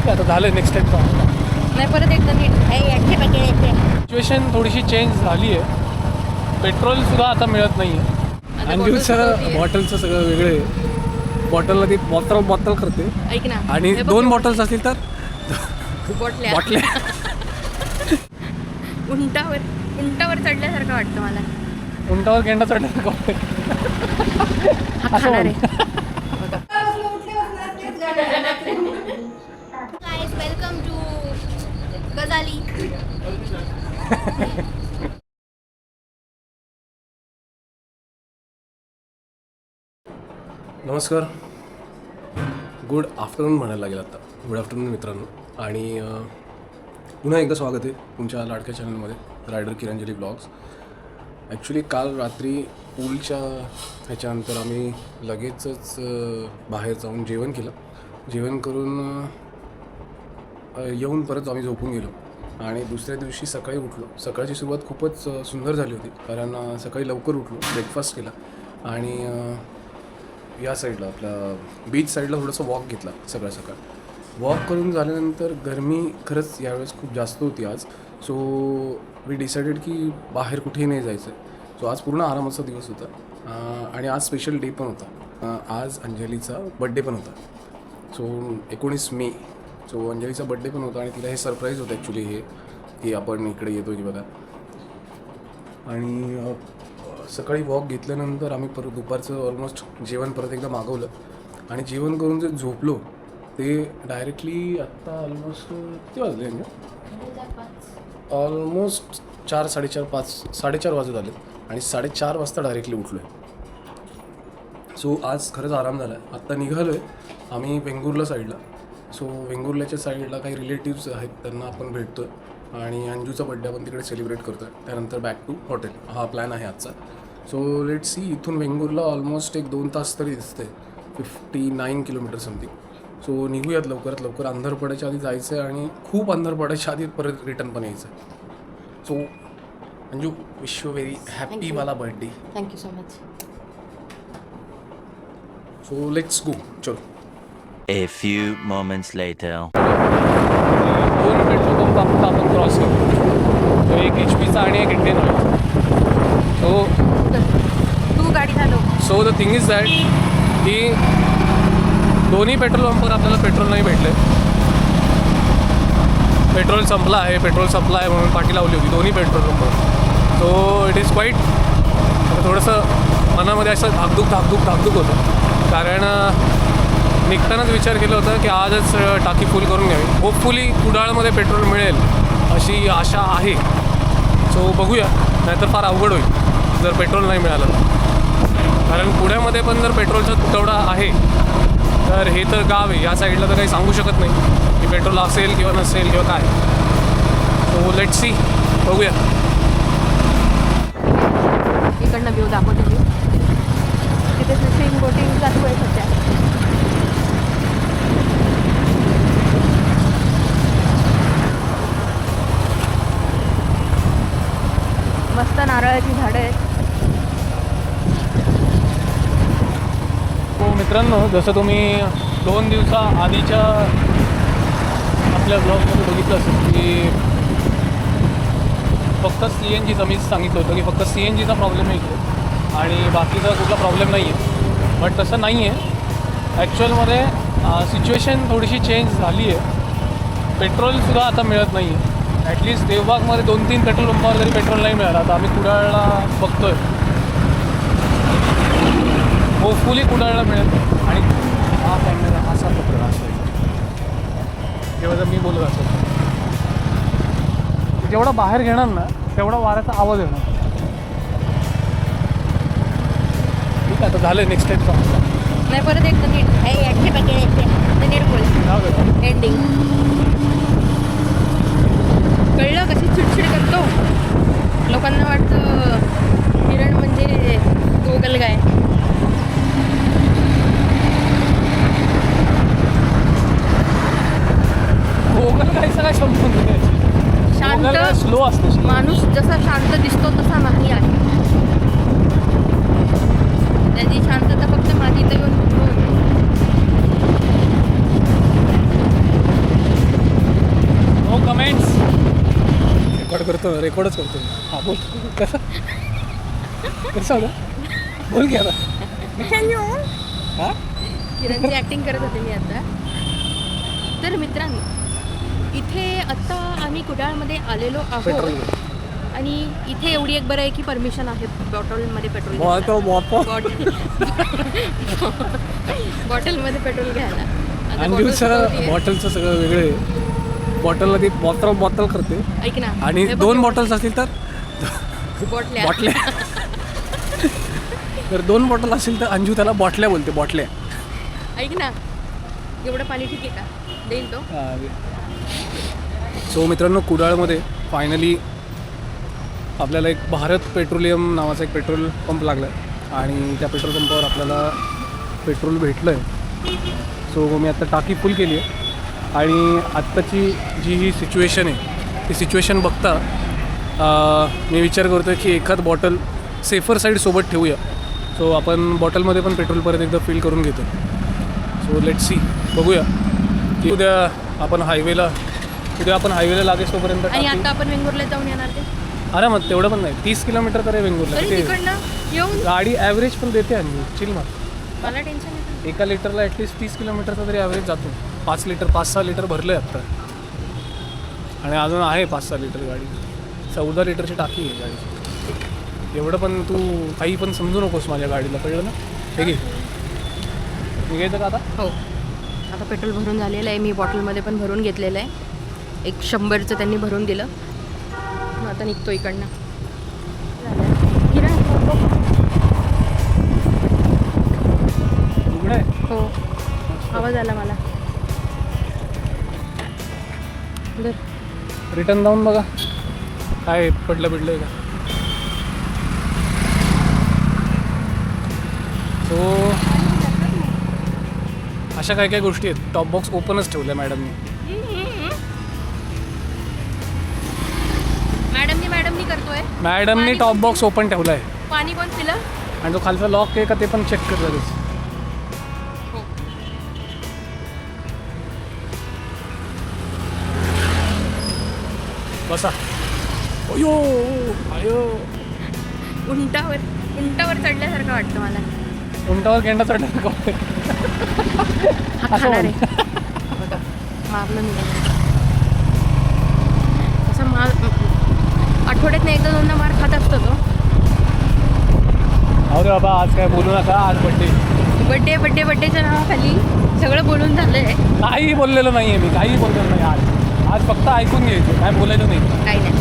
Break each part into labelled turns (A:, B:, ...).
A: ठीक आहे, आता झालं नेक्स्ट टाइम पाहू.
B: नाही परत एकदा नीट
A: सिच्युएशन थोडीशी चेंज झाली आहे. पेट्रोलसुद्धा आता मिळत नाही आहे. अंजूचं बॉटलचं सगळं वेगळं आहे. बॉटलला ती बॉटल करते
B: ऐक ना
A: आणि
B: हे बघ,
A: 2 बॉटल्स असतील तर
B: बॉटल्या उंटावर चढल्यासारखं वाटतं मला.
A: उंटावर गेंडा चढल्यासारखं वाटतं.
B: हा खाणार आहे. वेलकम टू गजाली.
A: नमस्कार, गुड आफ्टरनून म्हणायला लागेल आता. गुड आफ्टरनून मित्रांनो, आणि पुन्हा एकदा स्वागत आहे तुमच्या लाडक्या चॅनलमध्ये रायडर किरंजली ब्लॉग्स. ॲक्च्युली काल रात्री पूलच्या ह्याच्यानंतर आम्ही लगेचच बाहेर जाऊन जेवण केलं. जेवण करून येऊन परत आम्ही झोपून गेलो आणि दुसऱ्या दिवशी सकाळी उठलो. सकाळची सुरुवात खूपच सुंदर झाली होती, कारण सकाळी लवकर उठलो, ब्रेकफास्ट केला आणि या साईडला आपल्या बीच साईडला थोडंसं वॉक घेतला. सकाळ वॉक करून झाल्यानंतर गरमी खरंच यावेळेस खूप जास्त होती आज. सो वी डिसाइडेड की बाहेर कुठेही नाही जायचं. सो आज पूर्ण आरामाचा दिवस होता आणि आज स्पेशल डे पण होता. आज अंजलीचा बड्डे पण होता. सो 19 मे. सो अंजलीचा बड्डे पण होता आणि तिला हे सरप्राईज होतं ॲक्च्युली, हे की आपण इकडे येतो की बघा. आणि सकाळी वॉक घेतल्यानंतर आम्ही परत दुपारचं ऑलमोस्ट जेवण परत एकदा मागवलं आणि जेवण करून जे झोपलो ते डायरेक्टली आत्ता ऑलमोस्ट किती वाजले ऑलमोस्ट 4, 4:30, 5, 4:30 वाजत आले आणि 4:30 वाजता डायरेक्टली उठलो आहे. सो आज खरंच आराम झाला आहे. आत्ता निघालो आहे आम्ही वेंगुर्ला साईडला. सो वेंगुर्ल्याच्या साईडला काही रिलेटिव्स आहेत, त्यांना आपण भेटतो आहे आणि अंजूचा बड्डे आपण तिकडे सेलिब्रेट करतो आहे. त्यानंतर बॅक टू हॉटेल, हा प्लॅन आहे आजचा. So let see. इथून वेंगुर्ला ऑलमोस्ट 1-2 तास तरी दिसते, 59 किलोमीटर समथिंग. सो निघूयात लवकरात लवकर. अंधार पडायच्या आधी जायचं आहे आणि खूप अंधार पडायच्या आधी परत रिटर्न पण यायचं आहे. So Anju, wish you very happy वाला birthday.
B: Thank you so much.
A: So let's go. चलो.
C: A few moments later.
A: 2 petrol pump आपण क्रॉस करू. तो एक HP आणि एक इंडियन ऑइलचा. सो
B: तू गाडी चालव.
A: So the thing is that की दोन्ही पेट्रोल पंपवर आपल्याला पेट्रोल नाही भेटले. पेट्रोल संपला आहे म्हणून पाठी लावली होती दोन्ही पेट्रोल पंपवर. सो इट इज क्वाईट थोडंसं मनामध्ये असं धाकधूक होतं, कारण निघतानाच विचार केला होता की आजच टाकी फुल करून घ्यावी. होपफुली कुडाळमध्ये पेट्रोल मिळेल अशी आशा आहे. सो बघूया, नाहीतर फार अवघड होईल जर पेट्रोल नाही मिळालं तर. कारण पुण्यामध्ये पण जर पेट्रोलचा तुटवडा आहे तर हे तर गाव आहे, या साईडला तर काही सांगू शकत नाही की पेट्रोल असेल किंवा नसेल किंवा काय. सो लेट्स सी, बघूया.
B: इकडनं व्ह्यू दाखवते मी. तिथे फिशिंग बोटिंग चालू आहे सध्या. मस्त नारळाची झाडं आहेत.
A: हो मित्रांनो, जसं तुम्ही 2 दिवसा आधीच्या आपल्या ब्लॉगमध्ये बघितलं असेल की फक्त CNGचं मीच सांगितलं होतं की फक्त CNGचा प्रॉब्लेम आहे इकडे आणि बाकीचा कुठला प्रॉब्लेम नाही आहे. बट तसं नाही आहे. ॲक्च्युअलमध्ये सिच्युएशन थोडीशी चेंज झाली आहे. पेट्रोलसुद्धा आता मिळत नाही आहे. ॲटलिस्ट देवबागमध्ये 2-3 पेट्रोल पंपावर जरी पेट्रोल नाही मिळालं. आता आम्ही कुडाळला बघतो आहे, होपफुली कुडाळला मिळेल. आणि हा कॅमेरा असा पकड असतो जेव्हा जर मी बोलत असेल जेवढा बाहेर घेणार ना तेवढा वाऱ्याचा आवाज येणार. ठीक आहे, आता झालं नेक्स्ट टाइम पाहू.
B: नाही परत एकदा नीट बोल. एंडिंग कळलं कशी चिडचिड करतो. लोकांना वाटतं किरण म्हणजे गोगल गाय.
A: गोगल गायचा काय संबंध नाही. शांत स्लो असते.
B: माणूस जसा शांत दिसतो तसा नाही आहे. त्याची शांतता फक्त माझी इथं येऊन
A: करतो ना, रेकॉर्डच करतो. हां बोल. कसं कसं होतं बोल की आता. हां
B: किरणची ॲक्टिंग करत होते मी आता. तर मित्रांनो, इथे आत्ता आम्ही कुडाळमध्ये आलेलो
A: पेट्रोल
B: आहोत. आणि इथे एवढी एक बरं आहे की परमिशन आहे बॉटलमध्ये पेट्रोल बॉटलमध्ये पेट्रोल घ्यायला. आता
A: अंजूचं बॉटलचं सगळं वेगळं आहे. बॉटलला ती बॉटल करते.
B: ऐक ना,
A: आणि
B: हे बघ,
A: 2 बॉटल्स असतील तर
B: बॉटल्या
A: तर 2 बॉटल असतील तर अंजू त्याला बॉटल्या बोलते. बॉटल्या.
B: ऐक ना, एवढं पाणी ठीक आहे का? देईल तो.
A: सो मित्रांनो, कुडाळमध्ये फायनली आपल्याला एक भारत पेट्रोलियम नावाचा एक पेट्रोल पंप लागला आहे आणि त्या पेट्रोल पंपावर आपल्याला पेट्रोल भेटलं आहे. सो मी आत्ता टाकी फुल केली आहे आणि आत्ताची जी ही सिच्युएशन आहे ती सिच्युएशन बघता मी विचार करतो आहे की एखाद बॉटल सेफर साईड सोबत ठेवूया. सो आपण बॉटलमध्ये पण पेट्रोल परत एकदा फिल करून घेतो. सो लेट सी, बघूया की उद्या आपण हायवेला लागेल तोपर्यंत
B: आणि आता आपण वेंगुर्ला जाऊन येणार ते.
A: अरे मग तेवढं पण नाही, 30 किलोमीटर तर आहे वेंगुर्ला.
B: तरी तिकडनं येऊन
A: गाडी ॲव्हरेज पण देते आणि चिल मग.
B: मला टेन्शन येतं.
A: एका लिटरला ॲटलिस्ट 30 किलोमीटरचा तरी ॲव्हरेज जातो. 5-6 लिटर भरलं आहे आत्ता आणि अजून आहे 5-6 लिटर गाडी. 14 लिटरची टाकी आहे गाडीची. एवढं पण तू काही पण समजू नकोस माझ्या गाडीला, कळलं ना? हे घे, निघायचं का आता?
B: हो, आता पेट्रोल भरून झालेलं आहे. मी बॉटलमध्ये पण भरून घेतलेलं आहे. एक 100चं त्यांनी भरून दिलं. मग आता निघतो इकडनं. किरण
A: उघडं आहे.
B: हो, आवाज आला मला.
A: रिटर्न जाऊन बघा काय पडलं आहे का. सो अशा काय काय गोष्टी आहेत. टॉप बॉक्स ओपनच ठेवल्या मॅडमनी.
B: मॅडमनी करतोय.
A: मॅडमनी टॉप बॉक्स ओपन ठेवला आहे
B: पाणी कोण पिलं?
A: आणि तो खालचा लॉक आहे का ते पण चेक कर लगेच. बसा. अयो अयो,
B: उंटावर चढल्यासारखं वाटतं मला.
A: उंटावर गेंडा चढला.
B: हा खाणार आहे. बघा, मारलं मी असं. आठवड्यातनं एकदा दोनदा मार खात असतो तो.
A: अरे बाबा, आज काय बोलू नका. आज
B: बड्डेच्या नावाखाली सगळं बोलून झालंय.
A: काही बोललेलं नाही आहे मी, काही बोललेलं नाही. आज फक्त ऐकून घ्यायचं, काय बोलायचं नाही.
B: काही नाही.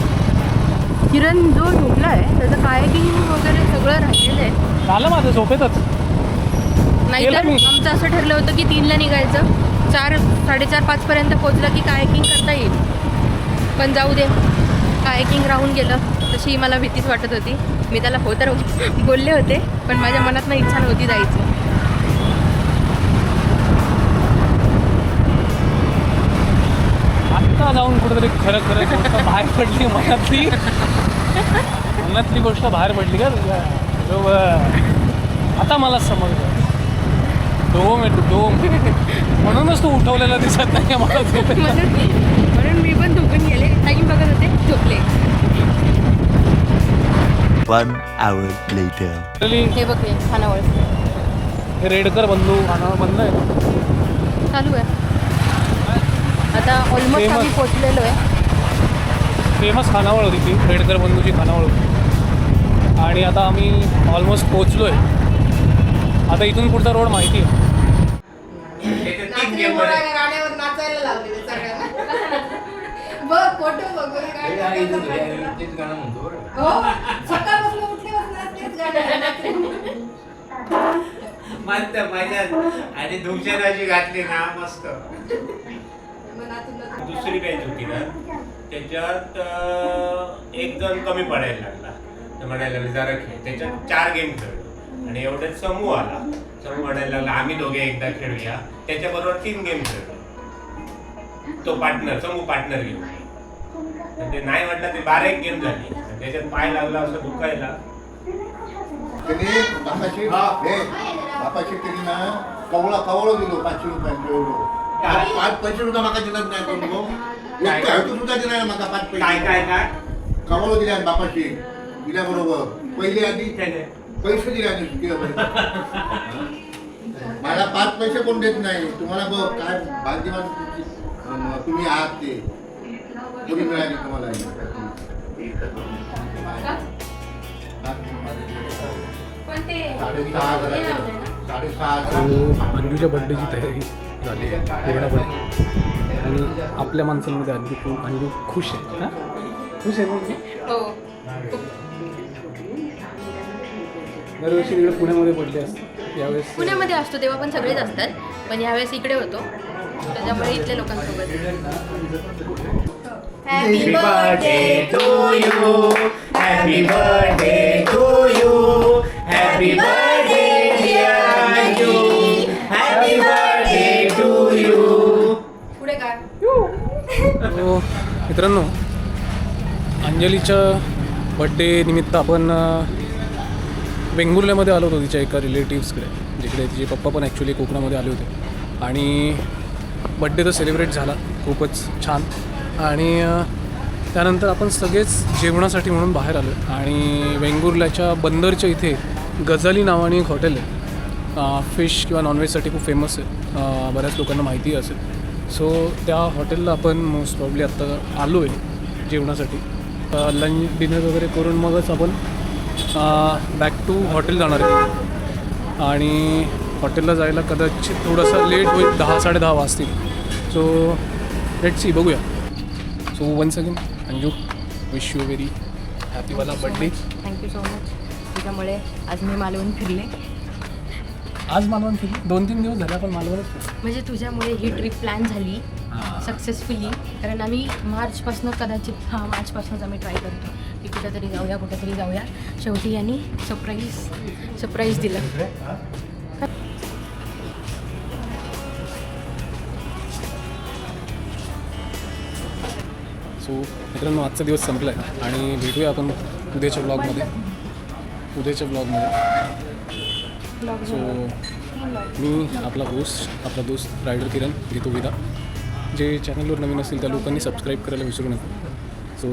B: किरण जो झोपला आहे त्याचं कायाकिंग वगैरे सगळं राहिलेलं आहे.
A: झालं माझं झोपेतच.
B: नाहीतर आमचं असं ठरलं होतं की 3ला निघायचं, 4-4:30-5 पर्यंत पोहोचलं की कायाकिंग करता येईल. पण जाऊ दे, कायाकिंग राहून गेलं. तशी मला भीतीच वाटत होती. मी त्याला हो तर बोलले होते, पण माझ्या मनात इच्छा नव्हती जायची.
A: आत्ता जाऊन कुठेतरी खरं गोष्ट बाहेर पडली. मनातली गोष्ट बाहेर पडली का तुझ्या. आता मला समजलं. डोम आहे तू, डोम. म्हणूनच तू उठवलेला दिसत नाही मला.
B: म्हणून मी पण झोपून गेले. टाईम बघत होते, झोपले.
C: 1 hour later.
B: हे बघ, खानावळ
A: हे रेडकर बंधू खानावळ बंद आहे,
B: चालू आहे. आता ऑलमोस्ट आम्ही पोचलेलो आहे.
A: फेमस खानावळ होती ती, रेडकर बंधूची खानावळ होती. आणि आता आम्ही ऑलमोस्ट पोचलो आहे. आता इथून पुढचा रोड माहिती आहे.
D: गाण्यावर नाचायला लावले सगळ्यांना. बघ फोटो बघ. सकाळपासून उठल्यापासून तेच गाणं.
E: मस्त मजा. आणि धुमशेराची घातली ना मस्त. दुसरी बॅच होती ना, त्याच्यात एक जण कमी पडायला लागला. तर म्हणायला लागला जरा खेळ. त्याच्यात 4 गेम खेळलो आणि एवढ्यात समूह आला. समूह म्हणायला लागला आम्ही दोघे एकदा खेळूया. त्याच्याबरोबर 3 गेम खेळलो. तो समूह पार्टनर घेऊन. ते नाही म्हटलं ते 12 गेम झाली. त्याच्यात पाय लागला असं दुखायला.
F: बापाशी तरी ना कवळं दिलो 500 रुपयांचं एवढं. 5 पैसे सुद्धा माका दिलत नाही.
E: काय
F: कवळ दिल्या बापाशी दिल्याबरोबर पहिले आधी पैसे दिले आणि मला 5 पैसे कोण देत नाही. तुम्हाला बघ काय भाग्यवान तुम्ही आहात ते कोणी मिळाली तुम्हाला
B: पण ते
F: 6,500
A: अंजूच्या बड्डेची तयारी झाली आहे पूर्णपणे आणि आपल्या माणसांमध्ये अंजू खुश आहे. हां खुश आहे म्हणजे
B: हो
A: दरवर्षी तिकडे पुण्यामध्ये बड्डे असतात यावेळेस
B: पुण्यामध्ये असतो तेव्हा पण सगळेच असतात, पण यावेळेस इकडे होतो त्याच्यामुळे इथल्या लोकांसोबत.
D: Happy birthday
E: to you, happy birthday to you, happy birthday dear Anju, happy birthday to you.
B: पुढे काय
A: तो मित्रांनो अंजलीच्या बड्डे निमित्त आपण वेंगुर्ल्यामध्ये आलो होतो तिच्या एका रिलेटिव्सकडे, जिकडे तिचे पप्पा पण ॲक्च्युली कोकणामध्ये आले होते आणि बड्डे तर सेलिब्रेट झाला खूपच छान. आणि त्यानंतर आपण सगळेच जेवणासाठी म्हणून बाहेर आलो आणि वेंगुर्ल्याच्या बंदरच्या इथे गजाली नावाने एक हॉटेल आहे, फिश किंवा नॉनव्हेजसाठी खूप फेमस आहे, बऱ्याच लोकांना माहिती असेल. सो त्या हॉटेलला आपण मोस्ट प्रॉब्ली आत्ता आलो आहे जेवणासाठी. लंच डिनर वगैरे करून मगच आपण बॅक टू हॉटेल जाणार आहे आणि हॉटेलला जायला कदाचित थोडंसं लेट होईल, 10-10:30 वाजतील. सो लेट्स सी, बघूया. So once again Anju, wish you very happy वाला बड्डे.
B: Thank you so much. तुझ्यामुळे आज मी मालवण फिरले.
A: आज मालवण फिरली 2-3 दिवस झाले आपण मालवणच फिरलो.
B: म्हणजे तुझ्यामुळे ही ट्रिप प्लॅन झाली सक्सेसफुली, कारण आम्ही मार्चपासून आम्ही ट्राय करतो की कुठेतरी जाऊया. शेवटी यांनी सरप्राईज दिलं.
A: सो मित्रांनो आजचा दिवस संपला आहे आणि भेटूया आपण उद्याच्या ब्लॉगमध्ये. सो मी आपला दोस्त रायडर किरण घेतो विदा. जे चॅनलवर नवीन असतील त्या लोकांनी सबस्क्राईब करायला विसरू नका. So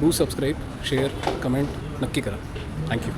A: do subscribe, share, comment नक्की करा. थँक्यू.